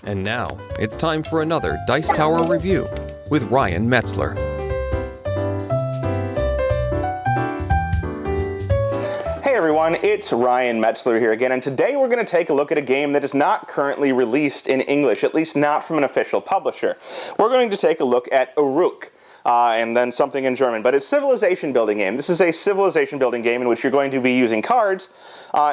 And now, it's time for another Dice Tower review with Ryan Metzler. Hey everyone, it's Ryan Metzler here again, and today we're going to take a look at a game that is not currently released in English, at least not from an official publisher. We're going to take a look at Uruk. And then something in German, but it's a civilization building game. This is a civilization building game in which you're going to be using cards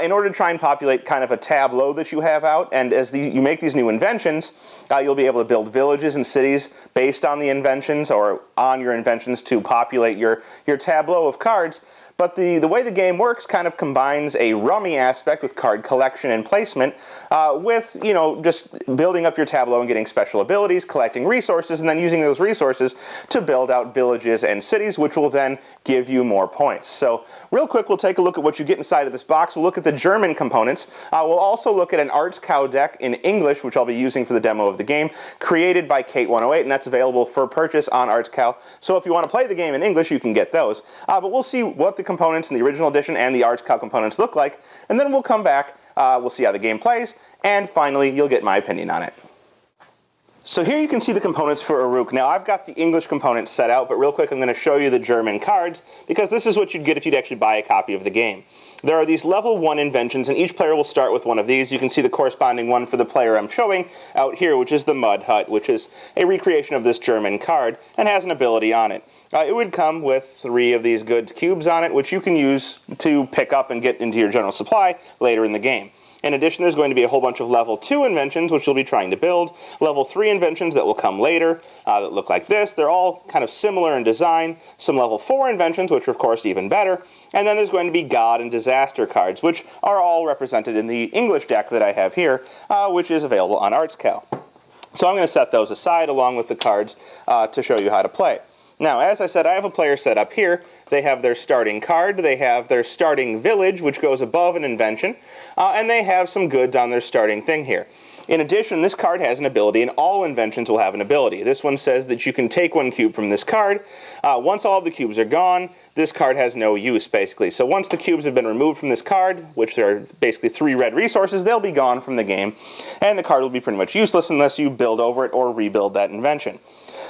in order to try and populate kind of a tableau that you have out, and as you make these new inventions, you'll be able to build villages and cities based on the inventions or on your inventions to populate your tableau of cards. But the way the game works kind of combines a rummy aspect with card collection and placement with, just building up your tableau and getting special abilities, collecting resources, and then using those resources to build out villages and cities, which will then give you more points. So real quick, we'll take a look at what you get inside of this box. We'll look at the German components. We'll also look at an Arts Cow deck in English, which I'll be using for the demo of the game, created by Kate108, and that's available for purchase on Arts Cow. So if you want to play the game in English, you can get those. But we'll see what the components in the original edition and the Arts Cow components look like, and then we'll come back, we'll see how the game plays, and finally you'll get my opinion on it. So here you can see the components for Uruk. Now I've got the English components set out, but real quick I'm going to show you the German cards, because this is what you'd get if you'd actually buy a copy of the game. There are these level 1 inventions, and each player will start with one of these. You can see the corresponding one for the player I'm showing out here, which is the Mud Hut, which is a recreation of this German card and has an ability on it. It would come with 3 of these goods cubes on it, which you can use to pick up and get into your general supply later in the game. In addition, there's going to be a whole bunch of level 2 inventions, which you'll be trying to build, level 3 inventions that will come later that look like this. They're all kind of similar in design, some level 4 inventions, which are of course even better, and then there's going to be God and Disaster cards, which are all represented in the English deck that I have here, which is available on Arts Cow. So I'm going to set those aside along with the cards to show you how to play. Now, as I said, I have a player set up here. They have their starting card, they have their starting village, which goes above an invention, and they have some goods on their starting thing here. In addition, this card has an ability, and all inventions will have an ability. This one says that you can take 1 cube from this card. Once all of the cubes are gone, this card has no use, basically. So once the cubes have been removed from this card, which are basically 3 red resources, they'll be gone from the game, and the card will be pretty much useless unless you build over it or rebuild that invention.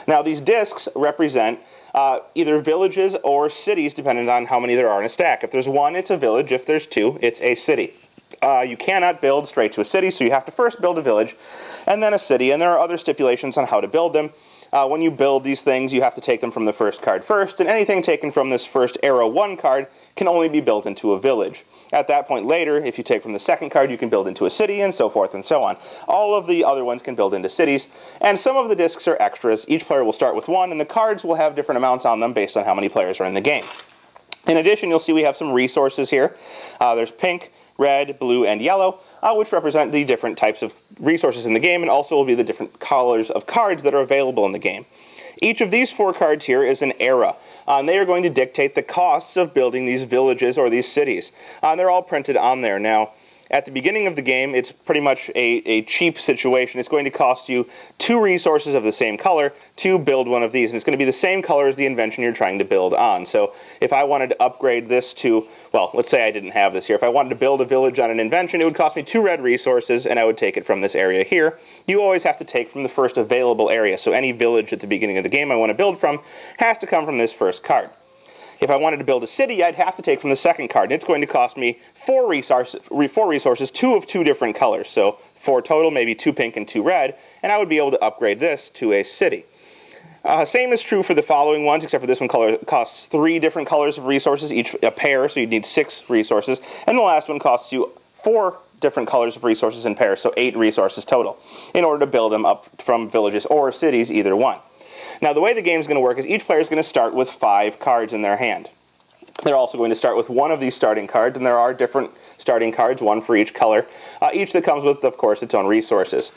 Now, these discs represent either villages or cities, depending on how many there are in a stack. If there's 1, it's a village. If there's 2, it's a city. You cannot build straight to a city, so you have to first build a village and then a city, and there are other stipulations on how to build them. When you build these things, you have to take them from the first card first, and anything taken from this first Arrow 1 card can only be built into a village. At that point later, if you take from the second card, you can build into a city, and so forth and so on. All of the other ones can build into cities, and some of the discs are extras. Each player will start with 1, and the cards will have different amounts on them based on how many players are in the game. In addition, you'll see we have some resources here. There's pink, red, blue, and yellow, which represent the different types of resources in the game, and also will be the different colors of cards that are available in the game. Each of these 4 cards here is an era, and they are going to dictate the costs of building these villages or these cities. They're all printed on there. Now, at the beginning of the game, it's pretty much a cheap situation. It's going to cost you 2 resources of the same color to build one of these, and it's going to be the same color as the invention you're trying to build on. So if I wanted to upgrade this to, well, let's say I didn't have this here. If I wanted to build a village on an invention, it would cost me 2 red resources, and I would take it from this area here. You always have to take from the first available area, so any village at the beginning of the game I want to build from has to come from this first card. If I wanted to build a city, I'd have to take from the second card, and it's going to cost me 4 resources, 2 of 2 different colors. So 4 total, maybe 2 pink and 2 red, and I would be able to upgrade this to a city. Same is true for the following ones, except for this one costs 3 different colors of resources, each a pair, so you'd need 6 resources. And the last one costs you 4 different colors of resources in pairs, so 8 resources total, in order to build them up from villages or cities, either one. Now, the way the game is going to work is each player is going to start with 5 cards in their hand. They're also going to start with 1 of these starting cards, and there are different starting cards, 1 for each color, each that comes with, of course, its own resources.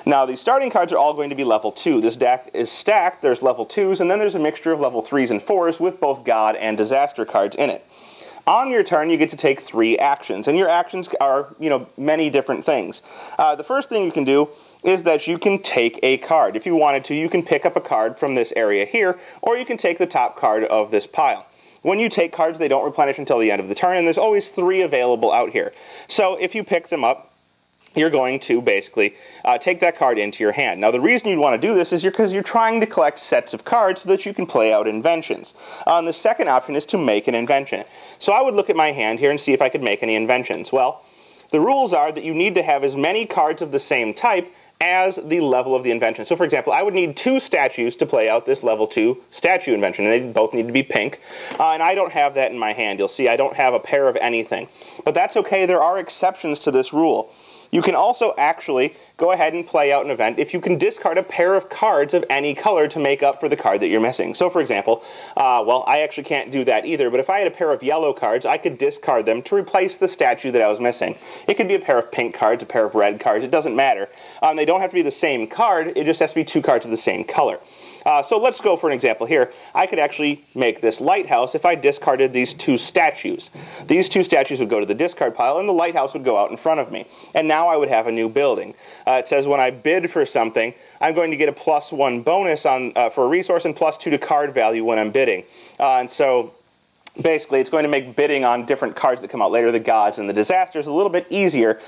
Now, these starting cards are all going to be level 2. This deck is stacked. There's level 2s, and then there's a mixture of level 3s and 4s with both God and Disaster cards in it. On your turn, you get to take 3 actions, and your actions are, many different things. The first thing you can do is that you can take a card. If you wanted to, you can pick up a card from this area here, or you can take the top card of this pile. When you take cards, they don't replenish until the end of the turn, and there's always 3 available out here. So if you pick them up, you're going to basically take that card into your hand. Now, the reason you'd want to do this is because you're trying to collect sets of cards so that you can play out inventions. And the second option is to make an invention. So I would look at my hand here and see if I could make any inventions. Well, the rules are that you need to have as many cards of the same type as the level of the invention. So for example, I would need 2 statues to play out this level 2 statue invention, and they both need to be pink, and I don't have that in my hand. You'll see I don't have a pair of anything. But that's okay, there are exceptions to this rule. You can also actually go ahead and play out an event if you can discard a pair of cards of any color to make up for the card that you're missing. So for example, well, I actually can't do that either, but if I had a pair of yellow cards, I could discard them to replace the statue that I was missing. It could be a pair of pink cards, a pair of red cards, it doesn't matter. They don't have to be the same card, it just has to be 2 cards of the same color. So let's go for an example here. I could actually make this lighthouse if I discarded these 2 statues. These 2 statues would go to the discard pile and the lighthouse would go out in front of me. And now I would have a new building. It says when I bid for something, I'm going to get a +1 bonus on for a resource and +2 to card value when I'm bidding. And so basically, it's going to make bidding on different cards that come out later, the gods and the disasters, a little bit easier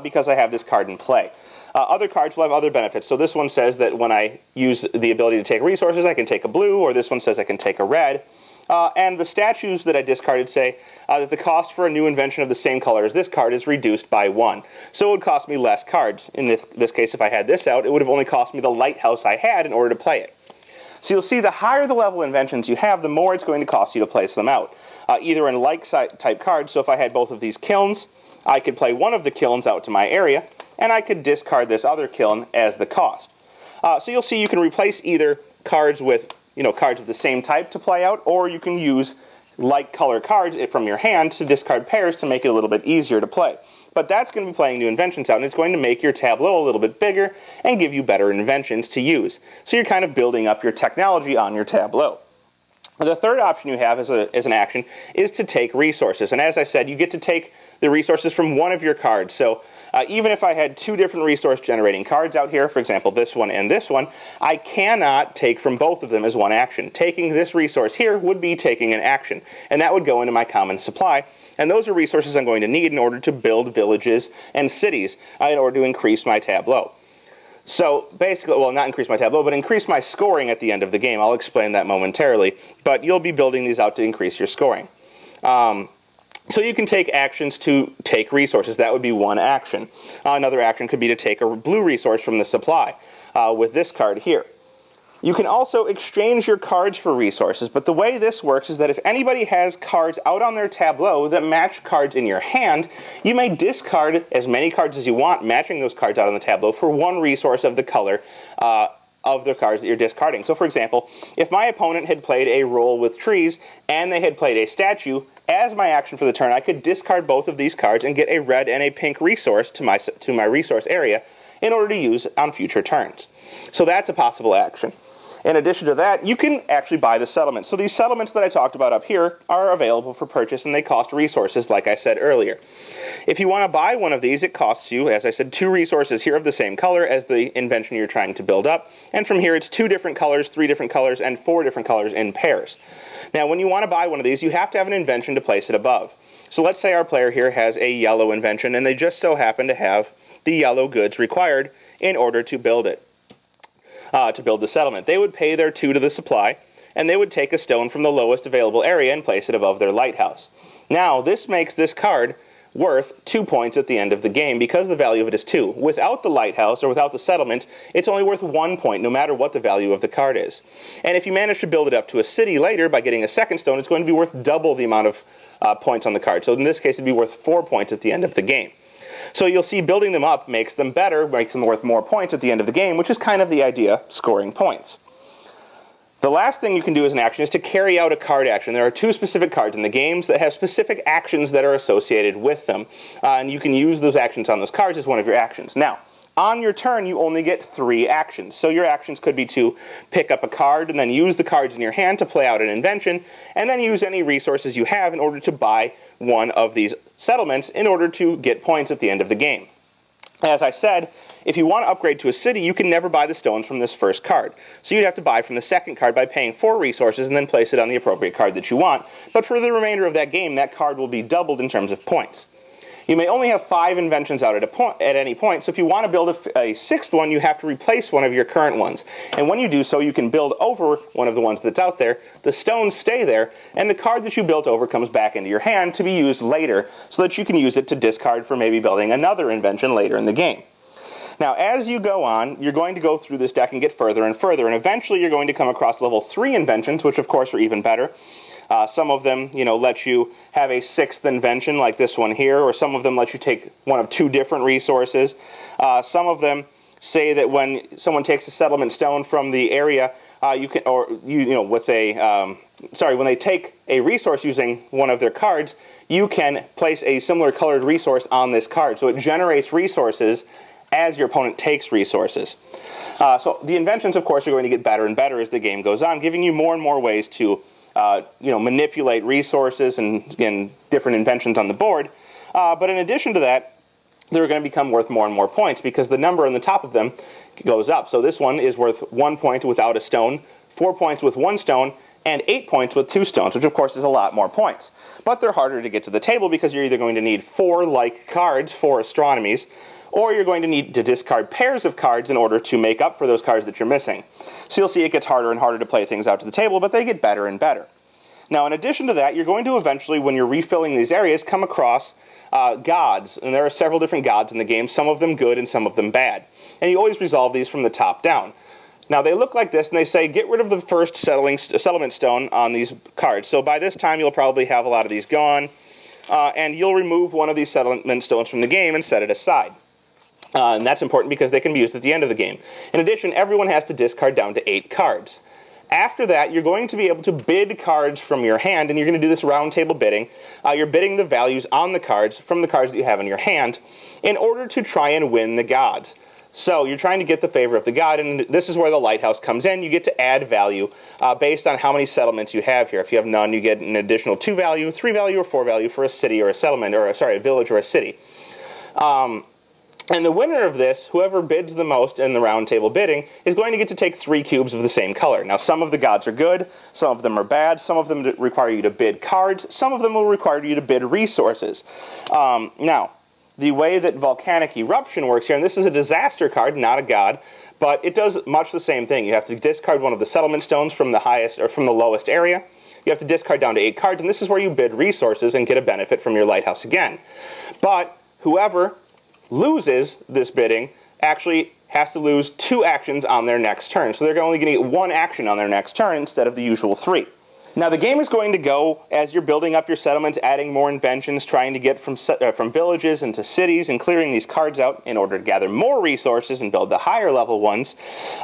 because I have this card in play. Other cards will have other benefits. So this one says that when I use the ability to take resources, I can take a blue, or this one says I can take a red. And the statues that I discarded say that the cost for a new invention of the same color as this card is reduced by 1. So it would cost me less cards. In this case, if I had this out, it would have only cost me the lighthouse I had in order to play it. So you'll see the higher the level inventions you have, the more it's going to cost you to place them out. Either in like-type cards, so if I had both of these kilns, I could play one of the kilns out to my area, and I could discard this other kiln as the cost. So you'll see you can replace either cards with cards of the same type to play out, or you can use like color cards from your hand to discard pairs to make it a little bit easier to play. But that's going to be playing new inventions out, and it's going to make your tableau a little bit bigger and give you better inventions to use. So you're kind of building up your technology on your tableau. The third option you have as an action is to take resources. And as I said, you get to take the resources from one of your cards. So even if I had 2 different resource generating cards out here, for example this one and this one, I cannot take from both of them as one action. Taking this resource here would be taking an action, and that would go into my common supply. And those are resources I'm going to need in order to build villages and cities in order to increase my tableau. So basically, well, not increase my tableau, but increase my scoring at the end of the game. I'll explain that momentarily, but you'll be building these out to increase your scoring. So you can take actions to take resources. That would be one action. Another action could be to take a blue resource from the supply with this card here. You can also exchange your cards for resources, but the way this works is that if anybody has cards out on their tableau that match cards in your hand, you may discard as many cards as you want, matching those cards out on the tableau, for 1 resource of the color of the cards that you're discarding. So for example, if my opponent had played a roll with trees and they had played a statue, as my action for the turn, I could discard both of these cards and get a red and a pink resource to my resource area in order to use on future turns. So that's a possible action. In addition to that, you can actually buy the settlements. So these settlements that I talked about up here are available for purchase, and they cost resources, like I said earlier. If you want to buy one of these, it costs you, as I said, 2 resources here of the same color as the invention you're trying to build up. And from here, it's 2 different colors, 3 different colors, and 4 different colors in pairs. Now, when you want to buy one of these, you have to have an invention to place it above. So let's say our player here has a yellow invention, and they just so happen to have the yellow goods required in order to build it. To build the settlement. They would pay their 2 to the supply, and they would take a stone from the lowest available area and place it above their lighthouse. Now, this makes this card worth 2 points at the end of the game because the value of it is 2. Without the lighthouse or without the settlement, it's only worth 1 point no matter what the value of the card is. And if you manage to build it up to a city later by getting a second stone, it's going to be worth double the amount of points on the card. So in this case, it'd be worth 4 points at the end of the game. So you'll see building them up makes them better, makes them worth more points at the end of the game, which is kind of the idea, scoring points. The last thing you can do as an action is to carry out a card action. There are 2 specific cards in the games that have specific actions that are associated with them, and you can use those actions on those cards as one of your actions. Now, on your turn, you only get 3 actions. So your actions could be to pick up a card and then use the cards in your hand to play out an invention, and then use any resources you have in order to buy one of these settlements in order to get points at the end of the game. As I said, if you want to upgrade to a city, you can never buy the stones from this first card. So you'd have to buy from the second card by paying 4 resources and then place it on the appropriate card that you want. But for the remainder of that game, that card will be doubled in terms of points. You may only have 5 inventions out at any point, so if you want to build a 6th one, you have to replace one of your current ones. And when you do so, you can build over one of the ones that's out there, the stones stay there, and the card that you built over comes back into your hand to be used later, so that you can use it to discard for maybe building another invention later in the game. Now, as you go on, you're going to go through this deck and get further and further, and eventually you're going to come across level 3 inventions, which of course are even better. Some of them, let you have a 6th invention like this one here, or some of them let you take one of 2 different resources. Some of them say that when someone takes a settlement stone from the area, when they take a resource using one of their cards, you can place a similar colored resource on this card. So it generates resources as your opponent takes resources. So the inventions, of course, are going to get better and better as the game goes on, giving you more and more ways to manipulate resources and different inventions on the board. But in addition to that, they're going to become worth more and more points because the number on the top of them goes up. So this one is worth 1 point without a stone, 4 points with 1 stone, and 8 points with 2 stones, which of course is a lot more points. But they're harder to get to the table because you're either going to need 4 like cards, 4 astronomies, or you're going to need to discard pairs of cards in order to make up for those cards that you're missing. So you'll see it gets harder and harder to play things out to the table, but they get better and better. Now, in addition to that, you're going to eventually, when you're refilling these areas, come across gods. And there are several different gods in the game, some of them good and some of them bad. And you always resolve these from the top down. Now, they look like this, and they say, get rid of the first settlement stone on these cards. So by this time, you'll probably have a lot of these gone, and you'll remove one of these settlement stones from the game and set it aside. And that's important because they can be used at the end of the game. In addition, everyone has to discard down to 8 cards. After that, you're going to be able to bid cards from your hand, and you're going to do this round table bidding. You're bidding the values on the cards from the cards that you have in your hand in order to try and win the gods. So you're trying to get the favor of the god, and this is where the lighthouse comes in. You get to add value based on how many settlements you have here. If you have none, you get an additional 2 value, 3 value, or 4 value for a city or a settlement, or a village or a city. And the winner of this, whoever bids the most in the round table bidding, is going to get to take 3 cubes of the same color. Now, some of the gods are good, some of them are bad, some of them require you to bid cards, some of them will require you to bid resources. Now, the way that Volcanic Eruption works here, and this is a disaster card, not a god, but it does much the same thing. You have to discard one of the settlement stones from the highest or from the lowest area. You have to discard down to 8 cards, and this is where you bid resources and get a benefit from your lighthouse again. But whoever loses this bidding actually has to lose 2 actions on their next turn. So they're only going to get 1 action on their next turn instead of the usual 3. Now, the game is going to go as you're building up your settlements, adding more inventions, trying to get from villages into cities, and clearing these cards out in order to gather more resources and build the higher level ones,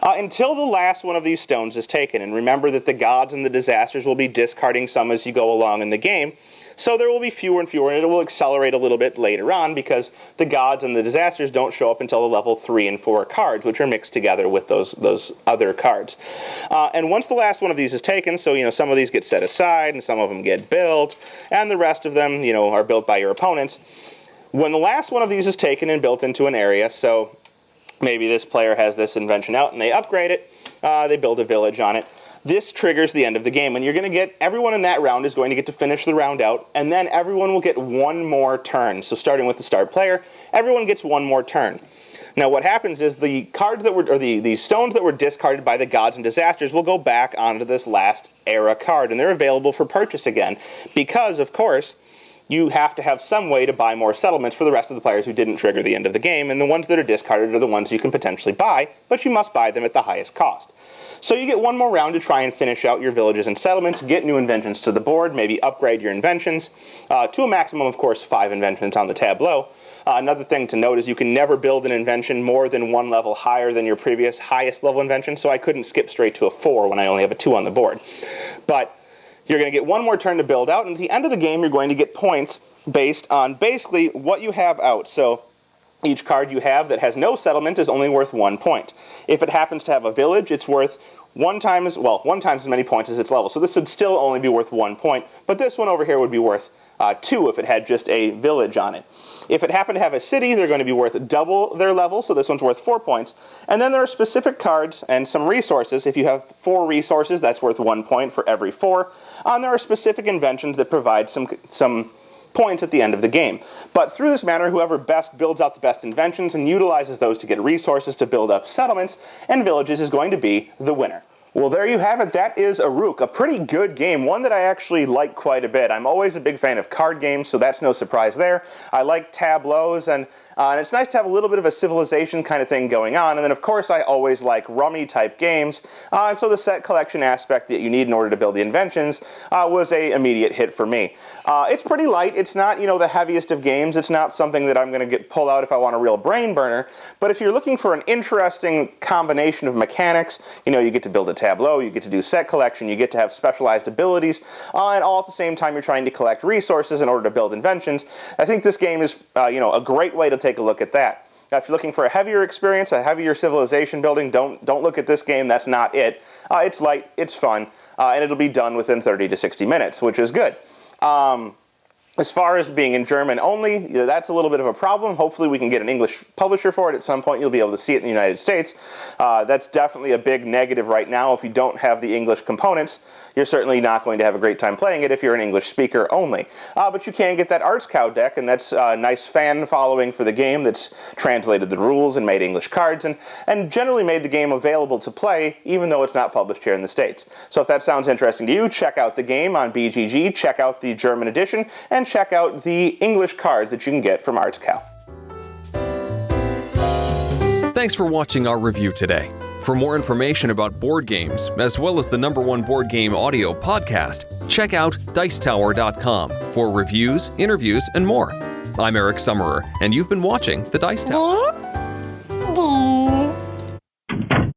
until the last one of these stones is taken. And remember that the gods and the disasters will be discarding some as you go along in the game. So there will be fewer and fewer, and it will accelerate a little bit later on because the gods and the disasters don't show up until the level 3 and 4 cards, which are mixed together with those other cards. And once the last one of these is taken, so some of these get set aside and some of them get built, and the rest of them are built by your opponents. When the last one of these is taken and built into an area, so maybe this player has this invention out and they upgrade it, they build a village on it. This triggers the end of the game, and you're going to get, everyone in that round is going to get to finish the round out, and then everyone will get 1 more turn. So starting with the start player, everyone gets 1 more turn. Now what happens is the cards that were, or the stones that were discarded by the gods and disasters will go back onto this last era card, and they're available for purchase again, because of course, you have to have some way to buy more settlements for the rest of the players who didn't trigger the end of the game, and the ones that are discarded are the ones you can potentially buy, but you must buy them at the highest cost. So you get 1 more round to try and finish out your villages and settlements, get new inventions to the board, maybe upgrade your inventions, to a maximum, of course, 5 inventions on the tableau. Another thing to note is you can never build an invention more than 1 level higher than your previous highest level invention, so I couldn't skip straight to a 4 when I only have a 2 on the board. But you're going to get 1 more turn to build out, and at the end of the game you're going to get points based on basically what you have out. So each card you have that has no settlement is only worth 1 point. If it happens to have a village, it's worth 1 times as many points as its level. So this would still only be worth 1 point, but this one over here would be worth 2 if it had just a village on it. If it happened to have a city, they're going to be worth double their level, so this one's worth 4 points. And then there are specific cards and some resources. If you have 4 resources, that's worth 1 point for every 4. And there are specific inventions that provide some points at the end of the game. But through this manner, whoever best builds out the best inventions and utilizes those to get resources to build up settlements and villages is going to be the winner. Well, there you have it. That is Uruk, a pretty good game, one that I actually like quite a bit. I'm always a big fan of card games, so that's no surprise there. I like tableaus, and it's nice to have a little bit of a civilization kind of thing going on. And then, of course, I always like rummy-type games, and so the set collection aspect that you need in order to build the inventions was an immediate hit for me. It's pretty light. It's not, the heaviest of games. It's not something that I'm going to pull out if I want a real brain burner. But if you're looking for an interesting combination of mechanics, you get to build a tableau, you get to do set collection, you get to have specialized abilities, and all at the same time you're trying to collect resources in order to build inventions. I think this game is, a great way to take a look at that. Now, if you're looking for a heavier experience, a heavier civilization building, don't look at this game. That's not it. It's light, it's fun, and it'll be done within 30 to 60 minutes, which is good. As far as being in German only, that's a little bit of a problem. Hopefully we can get an English publisher for it at some point. You'll be able to see it in the United States. That's definitely a big negative right now. If you don't have the English components, you're certainly not going to have a great time playing it if you're an English speaker only. But you can get that Arts Cow deck, and that's a nice fan following for the game that's translated the rules and made English cards, and generally made the game available to play, even though it's not published here in the States. So if that sounds interesting to you, check out the game on BGG, check out the German edition, and check out the English cards that you can get from Arts Cow. Thanks for watching our review today. For more information about board games, as well as the #1 board game audio podcast, check out Dicetower.com for reviews, interviews, and more. I'm Eric Summerer, and you've been watching The Dice Tower.